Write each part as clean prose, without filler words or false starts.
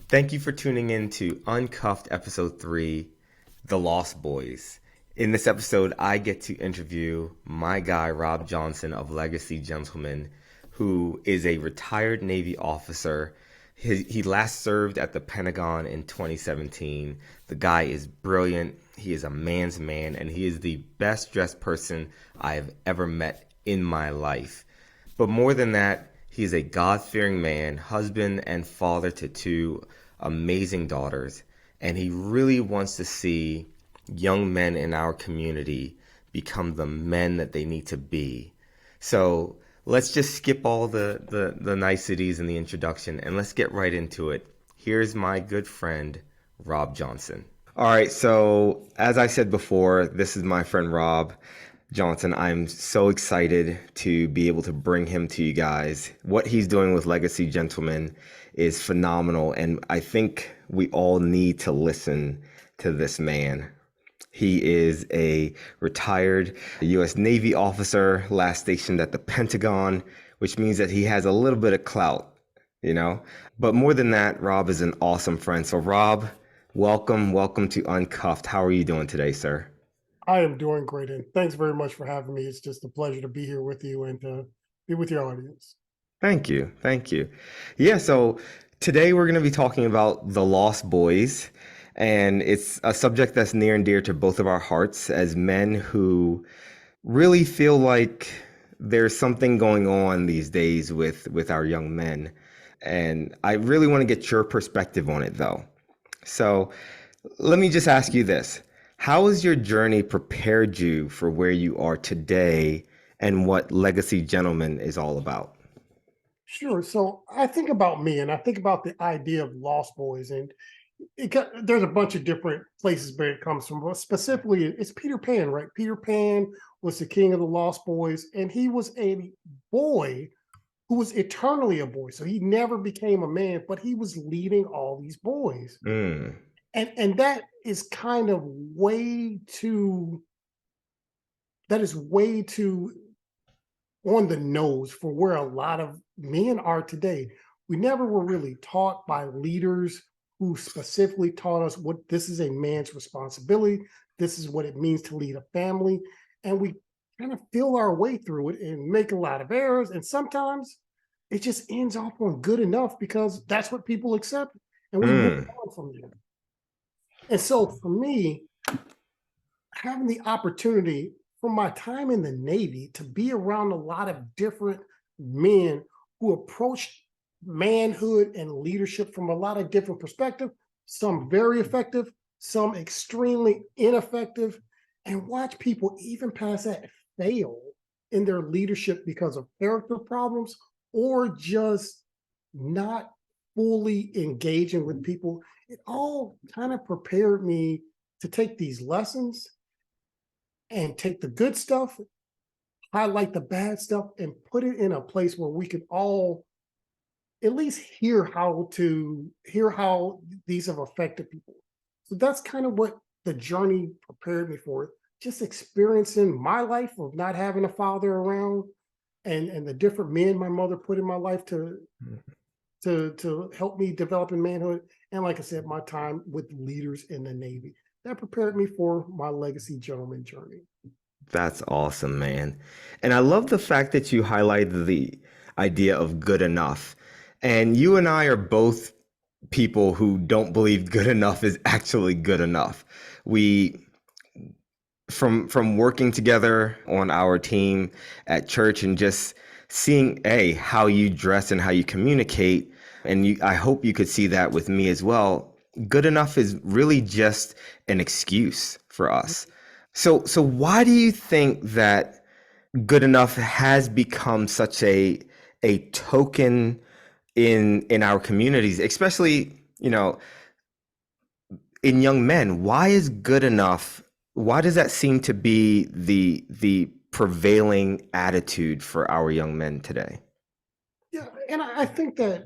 Thank you for tuning in to Uncuffed Episode 3, The Lost Boys. In this episode, I get to interview my guy, Rob Johnson of Legacy Gentlemen, who is a retired Navy officer. He last served at the Pentagon in 2017. The guy is brilliant. He is a man's man, and he is the best dressed person I have ever met in my life. But more than that, he is a God-fearing man, husband and father to two amazing daughters, and he really wants to see young men in our community become the men that they need to be. So let's just skip all the niceties in the introduction and let's get right into it. Here's my good friend, Rob Johnson. All right, so as I said before, this is my friend Rob Johnson. I'm so excited to be able to bring him to you guys. What he's doing with Legacy Gentlemen is phenomenal, and I think we all need to listen to this man. He is a retired U.S. Navy officer, last stationed at the Pentagon, which means that he has a little bit of clout, you know? But more than that, Rob is an awesome friend. So, Rob, welcome to Uncuffed. How are you doing today, sir? I am doing great, and thanks very much for having me. It's just a pleasure to be here with you and to be with your audience. Thank you. Thank you. Yeah, so today we're going to be talking about the Lost Boys, and it's a subject that's near and dear to both of our hearts as men who really feel like there's something going on these days with our young men. And I really want to get your perspective on it though. So, let me just ask you this. How has your journey prepared you for where you are today and what Legacy Gentlemen is all about? Sure. So I think about me, and I think about the idea of Lost Boys, and there's a bunch of different places where it comes from. But specifically, it's Peter Pan, right? Peter Pan was the king of the Lost Boys, and he was a boy who was eternally a boy. So he never became a man, but he was leading all these boys, Mm, and that is kind of way too. That is way too on the nose for where a lot of men are today. We never were really taught by leaders who specifically taught us what this is a man's responsibility. This is what it means to lead a family. And we kind of feel our way through it and make a lot of errors. And sometimes it just ends off on good enough because that's what people accept. And we move mm. on from there. And so for me, having the opportunity from my time in the Navy to be around a lot of different men who approach manhood and leadership from a lot of different perspectives, some very effective, some extremely ineffective, and watch people even past that fail in their leadership because of character problems or just not fully engaging with people. It all kind of prepared me to take these lessons and take the good stuff, highlight the bad stuff, and put it in a place where we can all at least hear how these have affected people. So that's kind of what the journey prepared me for. Just experiencing my life of not having a father around and the different men my mother put in my life to help me develop in manhood. And like I said, my time with leaders in the Navy. That prepared me for my legacy gentleman journey. That's awesome, man. And I love the fact that you highlighted the idea of good enough. And you and I are both people who don't believe good enough is actually good enough. We from working together on our team at church and just seeing how you dress and how you communicate, and I hope you could see that with me as well. Good enough is really just an excuse for us. So why do you think that good enough has become such a token in our communities, especially, in young men? Why is good enough? Why does that seem to be the prevailing attitude for our young men today? Yeah, and I think that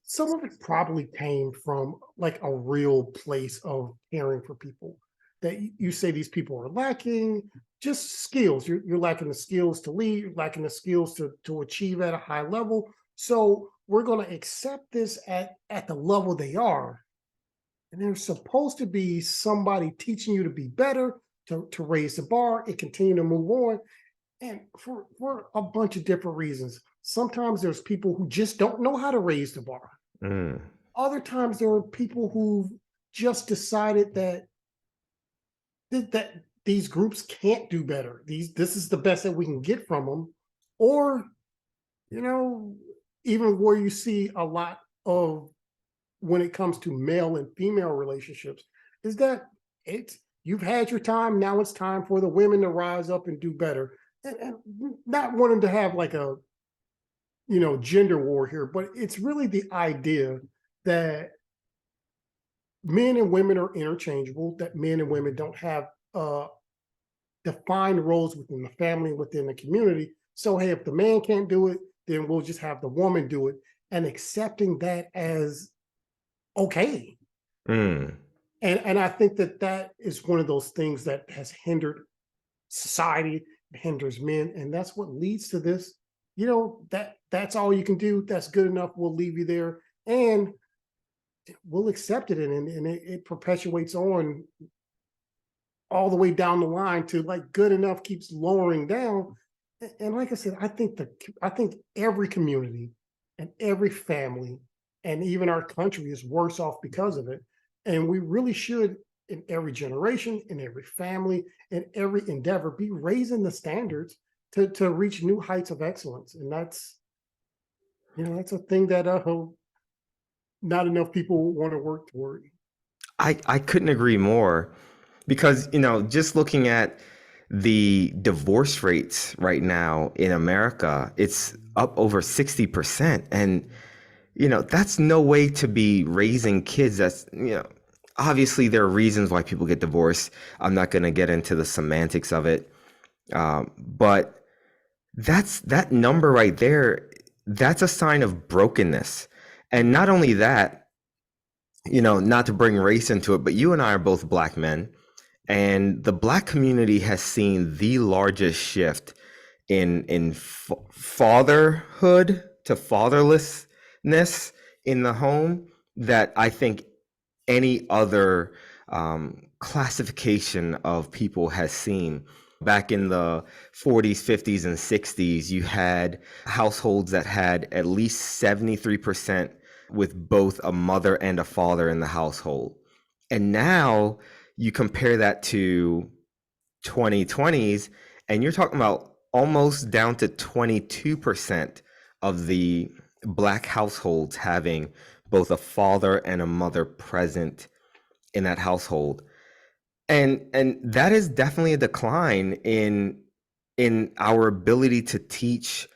some of it probably came from like a real place of caring for people. That you say these people are lacking just skills. You're lacking the skills to lead. You're lacking the skills to achieve at a high level. So we're going to accept this at the level they are. And there's supposed to be somebody teaching you to be better, to raise the bar and continue to move on. And for a bunch of different reasons. Sometimes there's people who just don't know how to raise the bar. Mm. Other times there are people who've just decided that these groups can't do better. This is the best that we can get from them. Or, even where you see a lot of, when it comes to male and female relationships, is that you've had your time. Now it's time for the women to rise up and do better, and not wanting to have like a gender war here, but it's really the idea that men and women are interchangeable, that men and women don't have defined roles within the family, within the community. So, hey, if the man can't do it, then we'll just have the woman do it, and accepting that as okay. Mm. And I think that is one of those things that has hindered society, hinders men, and that's what leads to this. That's all you can do. That's good enough. We'll leave you there, and we'll accept it, and it perpetuates on all the way down the line to, like, good enough keeps lowering down. And like I said, I think every community and every family and even our country is worse off because of it. And we really should, in every generation, in every family, in every endeavor, be raising the standards to reach new heights of excellence. And that's a thing that not enough people want to work toward. I couldn't agree more because, just looking at the divorce rates right now in America, it's up over 60%. And, that's no way to be raising kids. That's, obviously there are reasons why people get divorced. I'm not going to get into the semantics of it. But that number right there, that's a sign of brokenness. And not only that, not to bring race into it, but you and I are both Black men, and the Black community has seen the largest shift in fatherhood to fatherlessness in the home that I think any other classification of people has seen. Back in the 40s, 50s, and 60s, you had households that had at least 73% with both a mother and a father in the household. And now you compare that to 2020s, and you're talking about almost down to 22% of the Black households having both a father and a mother present in that household. And that is definitely a decline in our ability to teach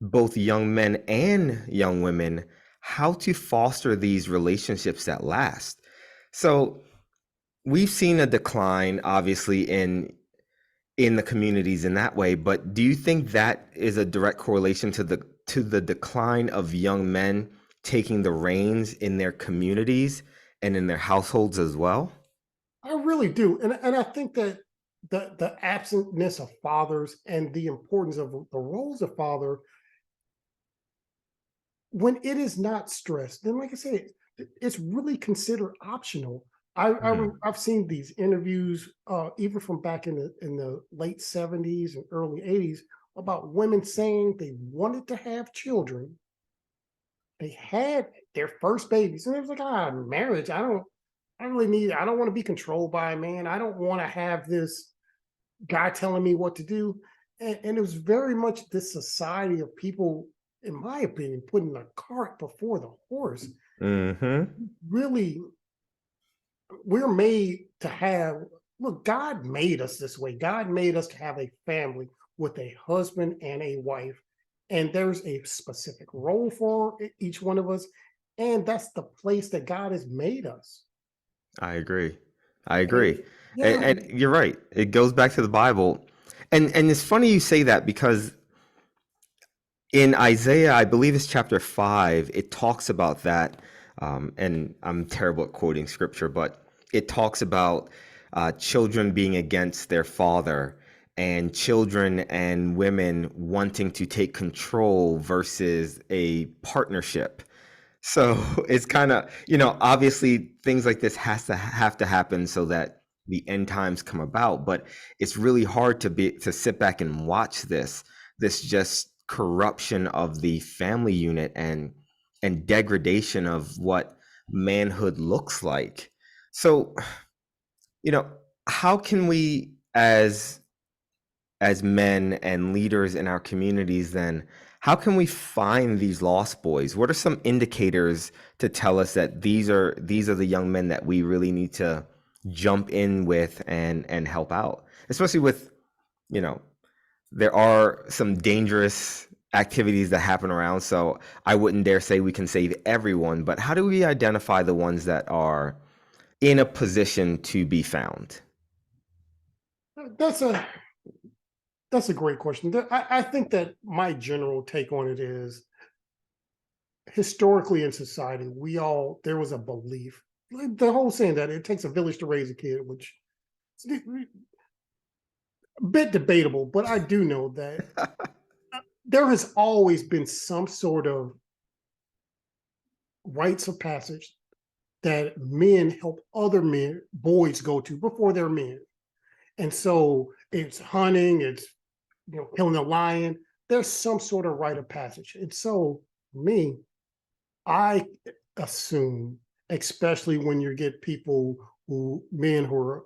both young men and young women how to foster these relationships that last. So we've seen a decline, obviously, in the communities in that way, but do you think that is a direct correlation to the decline of young men taking the reins in their communities and in their households as well? I really do, and I think that the absentness of fathers and the importance of the roles of father, when it is not stressed, then, like I say, it's really considered optional. Mhm. I've seen these interviews, even from back in the late '70s and early '80s, about women saying they wanted to have children. They had their first babies, and it was like, marriage. I don't want to be controlled by a man. I don't want to have this guy telling me what to do. And it was very much this society of people, in my opinion, putting the cart before the horse. Mhm. Really, we're made to have, look, God made us this way. God made us to have a family with a husband and a wife. And there's a specific role for each one of us. And that's the place that God has made us. I agree. I And agree. yeah, And you're right. It goes back to the Bible. And it's funny you say that because in Isaiah, I believe it's chapter 5, it talks about that. And I'm terrible at quoting scripture, but it talks about children being against their father and children and women wanting to take control versus a partnership. So it's kind of, obviously things like this have to happen so that the end times come about, but it's really hard to sit back and watch this just corruption of the family unit and degradation of what manhood looks like. So, you know, how can we as men and leaders in our communities, then how can we find these lost boys? What are some indicators to tell us that these are the young men that we really need to jump in with and help out? Especially with, you know, there are some dangerous activities that happen around, so I wouldn't dare say we can save everyone, but how do we identify the ones that are in a position to be found? That's a that's a great question. I think that my general take on it is historically in society, there was a belief, like the whole saying that it takes a village to raise a kid, which is a bit debatable, but I do know that there has always been some sort of rites of passage that men help other men, boys go to before they're men. And so it's hunting, it's killing a lion. There's some sort of rite of passage. And so for me, I assume, especially when you get people men who are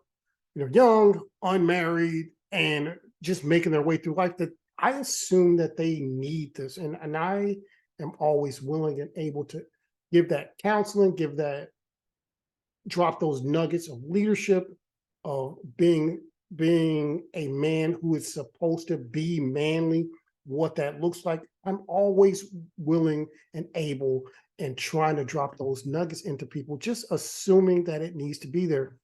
young, unmarried, and just making their way through life, that I assume that they need this. And I am always willing and able to give that counseling, drop those nuggets of leadership, of being a man who is supposed to be manly, what that looks like. I'm always willing and able and trying to drop those nuggets into people, just assuming that it needs to be there,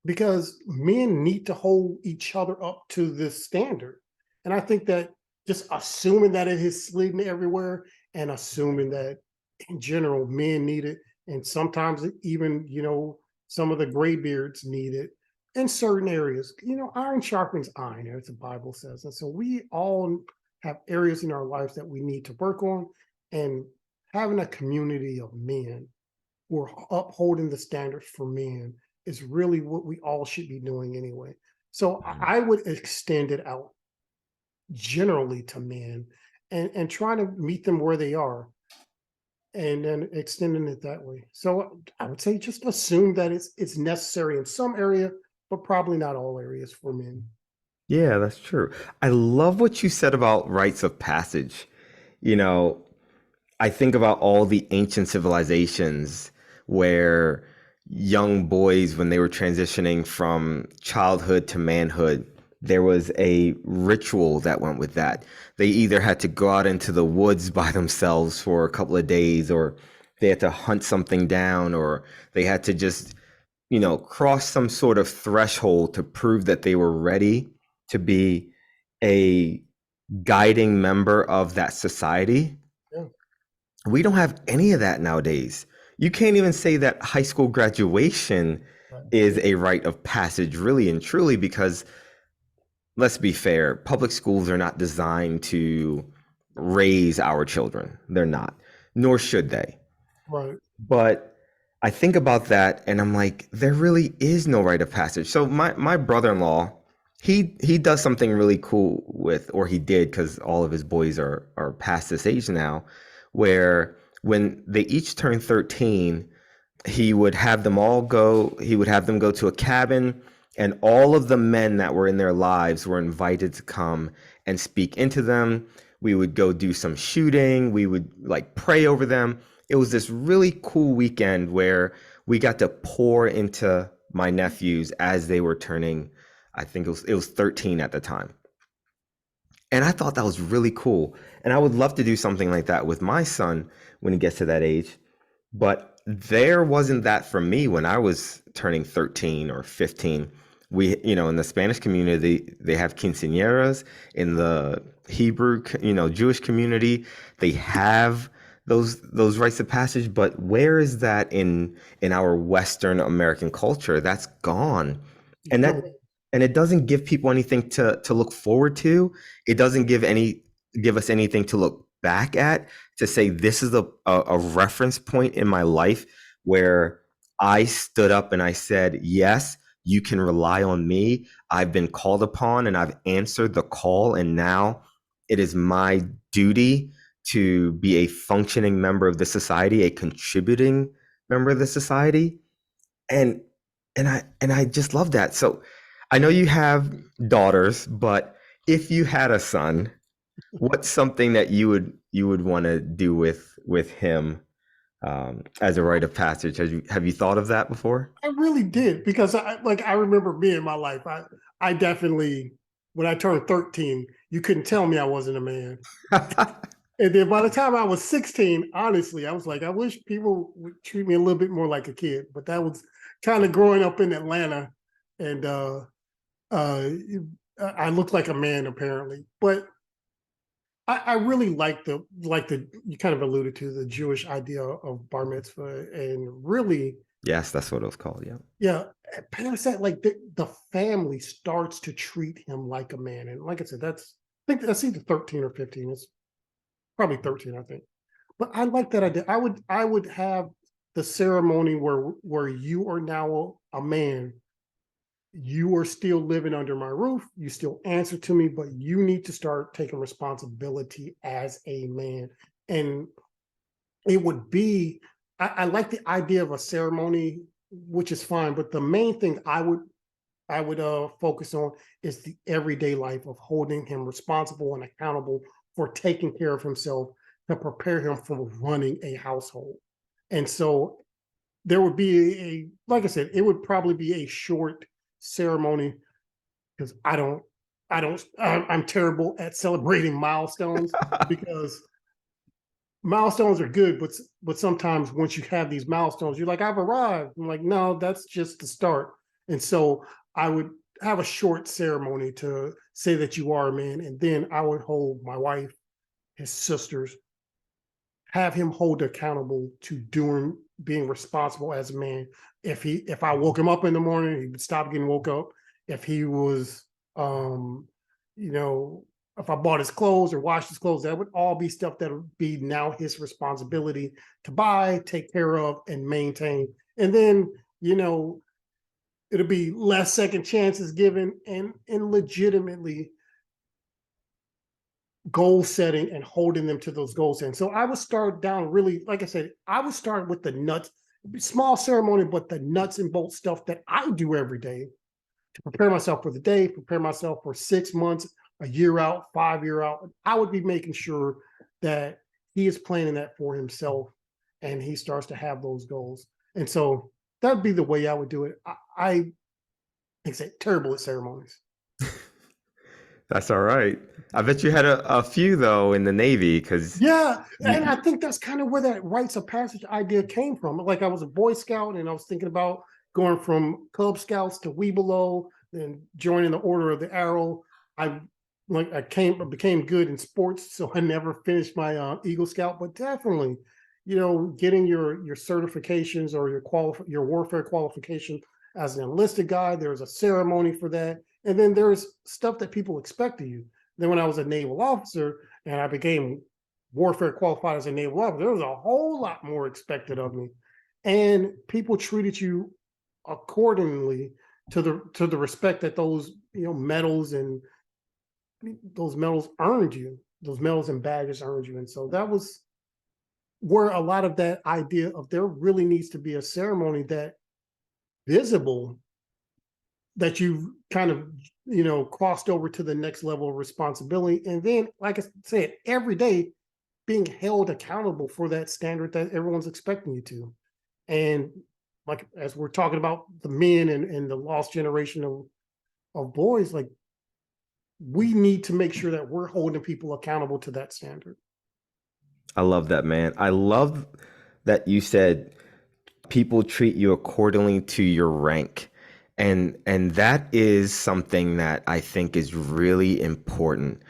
because men need to hold each other up to this standard. And I think that just assuming that it is slidden everywhere, and assuming that in general men need it, and sometimes even some of the graybeards need it in certain areas. Iron sharpens iron, as the Bible says, and so we all have areas in our lives that we need to work on. And having a community of men who are upholding the standards for men is really what we all should be doing anyway. So I would extend it out generally to men, and try to meet them where they are, and then extending it that way. So I would say just assume that it's necessary in some area, but probably not all areas for men. Yeah, that's true. I love what you said about rites of passage. You know, I think about all the ancient civilizations where young boys, when they were transitioning from childhood to manhood, there was a ritual that went with that. They either had to go out into the woods by themselves for a couple of days, or they had to hunt something down, or they had to just, cross some sort of threshold to prove that they were ready to be a guiding member of that society. Yeah, We don't have any of that nowadays. You can't even say that high school graduation right. is a rite of passage, really and truly, because let's be fair, public schools are not designed to raise our children. They're not, nor should they. Right. But I think about that and I'm like, there really is no rite of passage. So my brother-in-law, he does something really cool with, or he did, because all of his boys are past this age now, where when they each turn 13, he would have them go to a cabin, and all of the men that were in their lives were invited to come and speak into them. We would go do some shooting, we would like pray over them. It was this really cool weekend where we got to pour into my nephews as they were turning, I think it was 13 at the time. And I thought that was really cool. And I would love to do something like that with my son when he gets to that age. But there wasn't that for me when I was turning 13 or 15. In the Spanish community, they have quinceañeras. In the Hebrew, Jewish community, they have those rites of passage. But where is that in our Western American culture? That's gone. You And that don't. and it doesn't give people anything to look forward to. It doesn't give us anything to look back at, to say this is a reference point in my life where I stood up and I said, yes, you can rely on me. I've been called upon and I've answered the call, and now it is my duty to be a functioning member of the society, a contributing member of the society. And I just love that. So I know you have daughters, but if you had a son, what's something that you would want to do with him, as a rite of passage? Have you thought of that before? I really did, because I remember me in my life. I definitely, when I turned 13, you couldn't tell me I wasn't a man. And then by the time I was 16, honestly, I was like, I wish people would treat me a little bit more like a kid. But that was kind of growing up in Atlanta, and uh, I looked like a man apparently. But I really like the you kind of alluded to the Jewish idea of bar mitzvah, and really, Yes, that's what it was called. Yeah. yeah, past that, like the family starts to treat him like a man. And like I said, I think that's either 13 or 15. It's probably 13, I think. But I like that idea. I would have the ceremony where you are now a man. You are still living under my roof. You still answer to me, but you need to start taking responsibility as a man. And it would be, I like the idea of a ceremony, which is fine. But the main thing I would focus on is the everyday life of holding him responsible and accountable for taking care of himself, to prepare him for running a household. And so there would be like I said, it would probably be a short ceremony, because I'm terrible at celebrating milestones, because milestones are good, but sometimes once you have these milestones, you're like, I've arrived. I'm like, no, that's just the start. And so I would have a short ceremony to say that you are a man, and then I would hold my wife, his sisters, have him hold accountable to doing being responsible as a man. If I woke him up in the morning, he would stop getting woke up. If he was you know, if I bought his clothes or washed his clothes, that would all be stuff that would be now his responsibility to buy, take care of, and maintain. And then, you know, it'll be less second chances given, and legitimately goal setting and holding them to those goals. And so I would start down, really, like I said, I would start with the nuts, small ceremony, but the nuts and bolts stuff that I do every day to prepare myself for the day, prepare myself for 6 months, a year out, 5 year out. I would be making sure that he is planning that for himself, and he starts to have those goals. And so that'd be the way I would do it. Like I say, terrible at ceremonies. That's all right. I bet you had a few though in the Navy, because Yeah, and I you. think that's kind of where that rites of passage idea came from. Like, I was a Boy Scout, and I was thinking about going from Cub Scouts to Webelow, then joining the Order of the Arrow. I I became good in sports, so I never finished my Eagle Scout. But definitely, getting your certifications or your warfare qualification as an enlisted guy. There's a ceremony for that, and then there's stuff that people expect of you. Then when I was a naval officer and I became warfare qualified as a naval officer, there was a whole lot more expected of me, and people treated you accordingly to the respect that those medals and those medals earned you. Those medals and badges earned you, and so that was where a lot of that idea of there really needs to be a ceremony that visible, that you've kind of crossed over to the next level of responsibility, and then, like I said, every day being held accountable for that standard that everyone's expecting you to. And like, as we're talking about the men and the lost generation of boys, like, we need to make sure that we're holding people accountable to that standard. I love that, man. I love that you said people treat you accordingly to your rank. And that is something that I think is really important.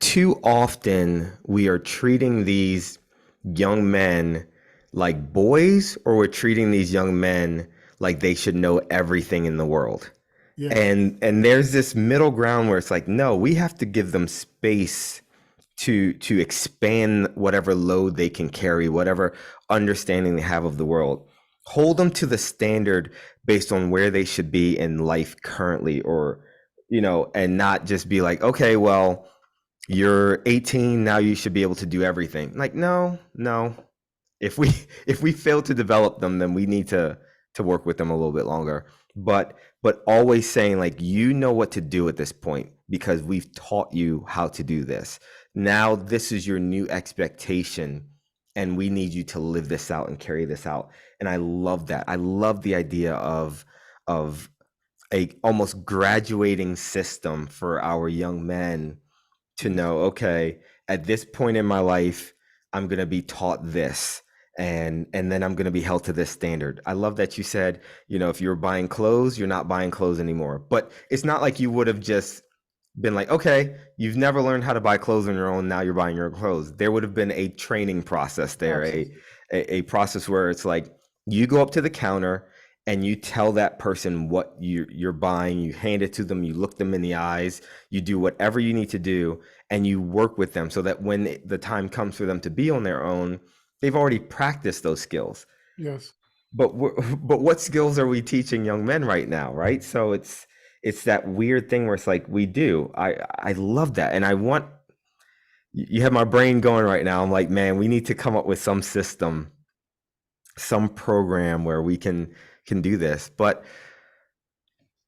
Too often we are treating these young men like boys, or we're treating these young men like they should know everything in the world. Yes. And there's this middle ground where it's like, no, we have to give them space to expand whatever load they can carry, whatever understanding they have of the world. Hold them to the standard based on where they should be in life currently, or and not just be like, okay, well, you're 18 now, you should be able to do everything. Like, no, no. If we if we fail to develop them, then we need to work with them a little bit longer. But always saying, like, you know what to do at this point because we've taught you how to do this. Now this is your new expectation, and we need you to live this out and carry this out. And I love that. I love the idea of a almost graduating system for our young men to Yes. know, okay, at this point in my life, I'm going to be taught this, and then I'm going to be held to this standard. I love that you said, if you're buying clothes, you're not buying clothes anymore. But it's not like you would have just been like, okay, you've never learned how to buy clothes on your own, now you're buying your clothes. There would have been a training process there, Absolutely. a process where it's like you go up to the counter and you tell that person what you're buying, you hand it to them, you look them in the eyes, you do whatever you need to do, and you work with them so that when the time comes for them to be on their own, they've already practiced those skills. Yes. But but what skills are we teaching young men right now, right? So it's that weird thing where it's like we do. I love that, and I want you have my brain going right now. I'm like, man, we need to come up with some system, some program where we can do this. But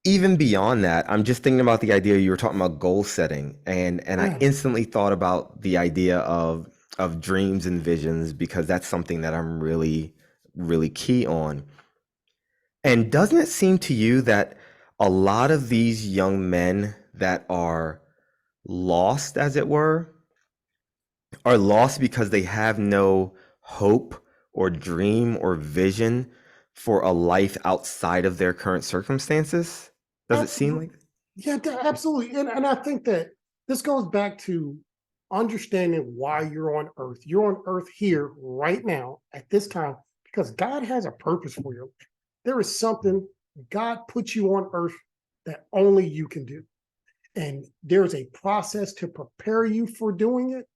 even beyond that, I'm just thinking about the idea you were talking about goal setting, and I Yeah. instantly thought about the idea of dreams and visions because that's something that I'm really really key on. And doesn't it seem to you that a lot of these young men that are lost, as it were, are lost because they have no hope or dream or vision for a life outside of their current circumstances? Does it seem Absolutely. like? Yeah, absolutely. And I think that this goes back to understanding why you're on earth. You're on earth here right now at this time because God has a purpose for you. There is something God put you on earth that only you can do. And there's a process to prepare you for doing it.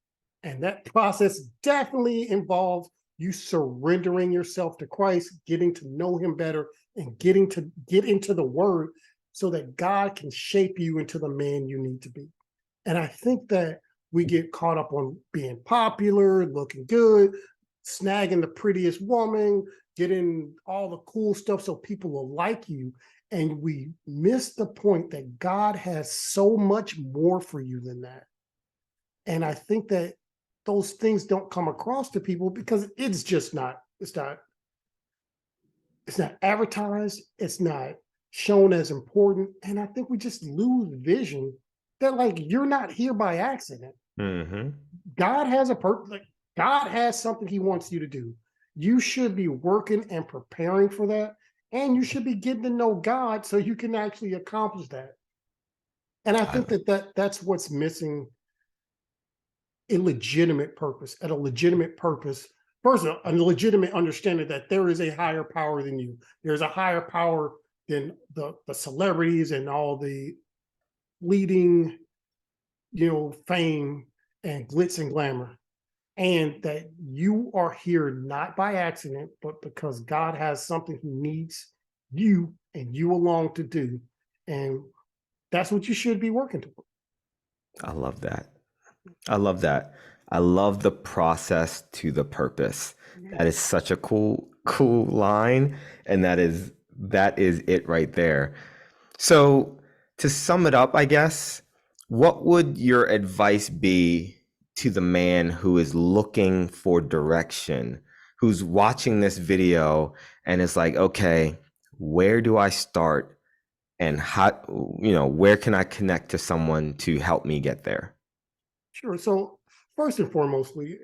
And that process definitely involves you surrendering yourself to Christ, getting to know him better, and getting to get into the word so that God can shape you into the man you need to be. And I think that we get caught up on being popular, looking good, snagging the prettiest woman, getting all the cool stuff so people will like you. And we miss the point that God has so much more for you than that. And I think that those things don't come across to people because it's not advertised, it's not shown as important. And I think we just lose vision that like you're not here by accident. Mm-hmm. God has a purpose, like God has something he wants you to do. You should be working and preparing for that. And you should be getting to know God so you can actually accomplish that. And I I, think that's what's missing a legitimate purpose, at a legitimate purpose. First, a legitimate understanding that there is a higher power than you. There's a higher power than the celebrities and all the leading, fame and glitz and glamour. And that you are here not by accident, but because God has something he needs you and you alone to do. And that's what you should be working toward. I love that. I love that. I love the process to the purpose. That is such a cool line, and that is it right there. So, to sum it up, I guess, what would your advice be to the man who is looking for direction, who's watching this video and is like, okay, where do I start and where can I connect to someone to help me get there? Sure. So first and foremostly,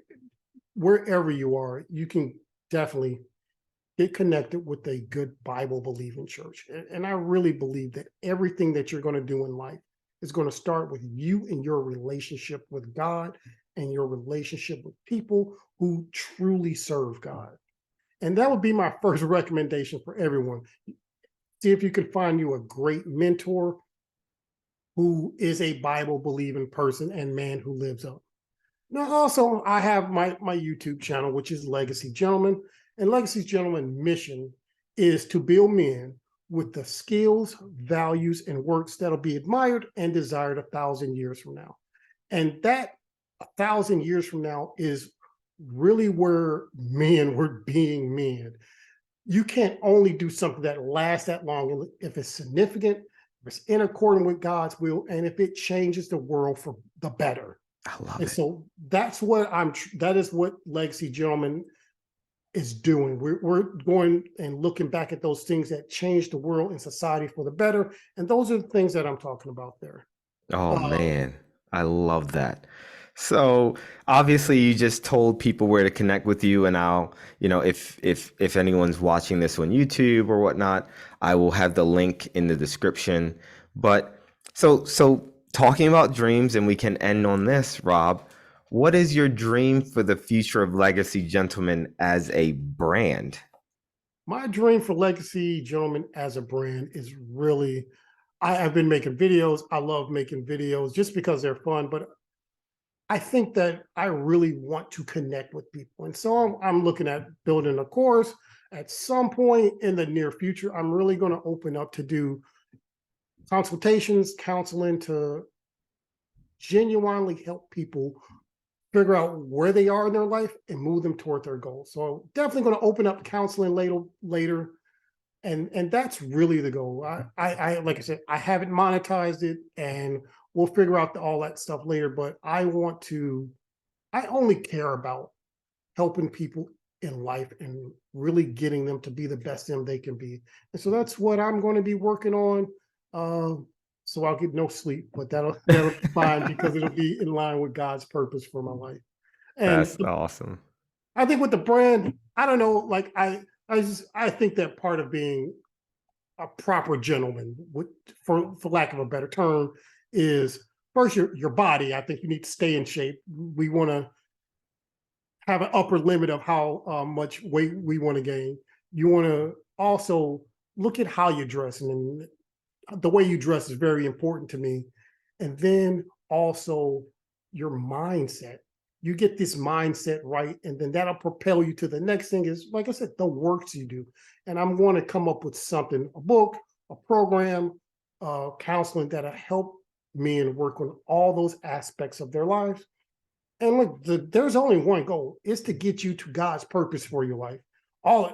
wherever you are, you can definitely get connected with a good Bible believing church. And I really believe that everything that you're going to do in life is going to start with you and your relationship with God and your relationship with people who truly serve God. And that would be my first recommendation for everyone. See if you can find you a great mentor who is a Bible believing person and man who lives up. Now, also, I have my YouTube channel, which is Legacy Gentleman. And Legacy Gentleman mission is to build men with the skills, values, and works that'll be admired and desired 1,000 years from now. And that 1,000 years from now is really where men were being men. You can't only do something that lasts that long if it's significant, if it's in accordance with God's will, and if it changes the world for the better. I love And it. so that is what Legacy Gentleman is doing. We're going and looking back at those things that changed the world and society for the better. And those are the things that I'm talking about there. Oh Uh, man, I love that. So obviously you just told people where to connect with you, and I'll, if anyone's watching this on YouTube or whatnot, I will have the link in the description. But so talking about dreams, and we can end on this, Rob. What is your dream for the future of Legacy Gentleman as a brand? my dream for Legacy Gentleman as a brand is really, I've been making videos. I love making videos just because they're fun, but I think that I really want to connect with people. And so I'm looking at building a course at some point in the near future. I'm really going to open up to do consultations, counseling to genuinely help people figure out where they are in their life and move them toward their goals. So definitely going to open up counseling later. And that's really the goal. I like I said, I haven't monetized it, and we'll figure out all that stuff later. But I only care about helping people in life and really getting them to be the best them they can be. And so that's what I'm going to be working on. So I'll get no sleep, but that'll be fine because it'll be in line with God's purpose for my life. And That's awesome. I think with the brand, I don't know, like I think that part of being a proper gentleman, for lack of a better term, is first your body. I think you need to stay in shape. We want to have an upper limit of how much weight we want to gain. You want to also look at how you dress, and the way you dress is very important to me. And then also your mindset. You get this mindset right, and then that'll propel you to the next thing is, like I said, the works you do. And I'm going to come up with something, a book, a program, counseling that'll help men work on all those aspects of their lives. And look, there's only one goal: is to get you to God's purpose for your life.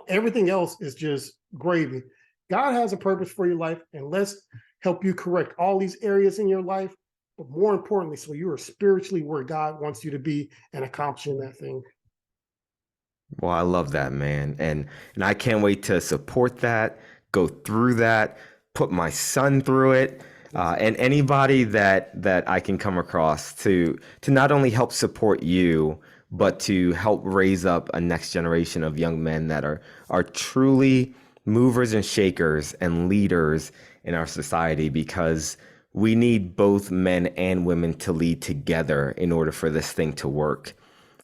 Everything else is just gravy. God has a purpose for your life, and let's help you correct all these areas in your life. But more importantly, so you are spiritually where God wants you to be and accomplishing that thing. Well, I love that, man. And I can't wait to support that, go through that, put my son through it, and anybody that I can come across to not only help support you, but to help raise up a next generation of young men that are truly movers and shakers and leaders in our society, because we need both men and women to lead together in order for this thing to work.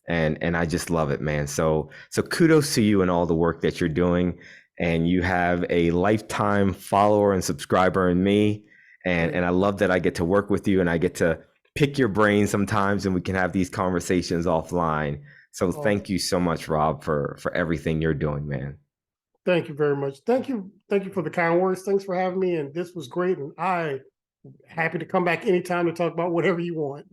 And I just love it, man. So kudos to you and all the work that you're doing. And you have a lifetime follower and subscriber in me. And I love that I get to work with you, and I get to pick your brain sometimes, and we can have these conversations offline. So Oh, thank you so much, Rob, for everything you're doing, man. thank you very much. Thank you for the kind words. Thanks for having me, and this was great. And I happy to come back anytime to talk about whatever you want.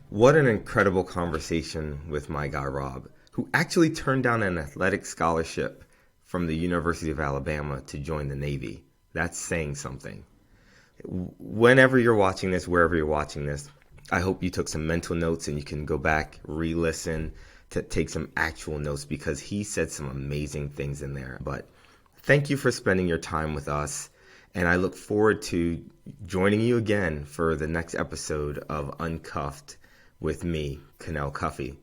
What an incredible conversation with my guy, Rob, who actually turned down an athletic scholarship from the University of Alabama to join the Navy. That's saying something. Whenever you're watching this, wherever you're watching this, I hope you took some mental notes and you can go back, re-listen, to take some actual notes, because he said some amazing things in there. But thank you for spending your time with us. And I look forward to joining you again for the next episode of Uncuffed with me, Cannell Cuffy.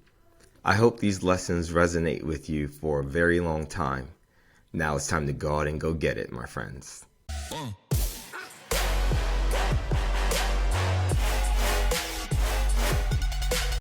I hope these lessons resonate with you for a very long time. Now it's time to go out and go get it, my friends.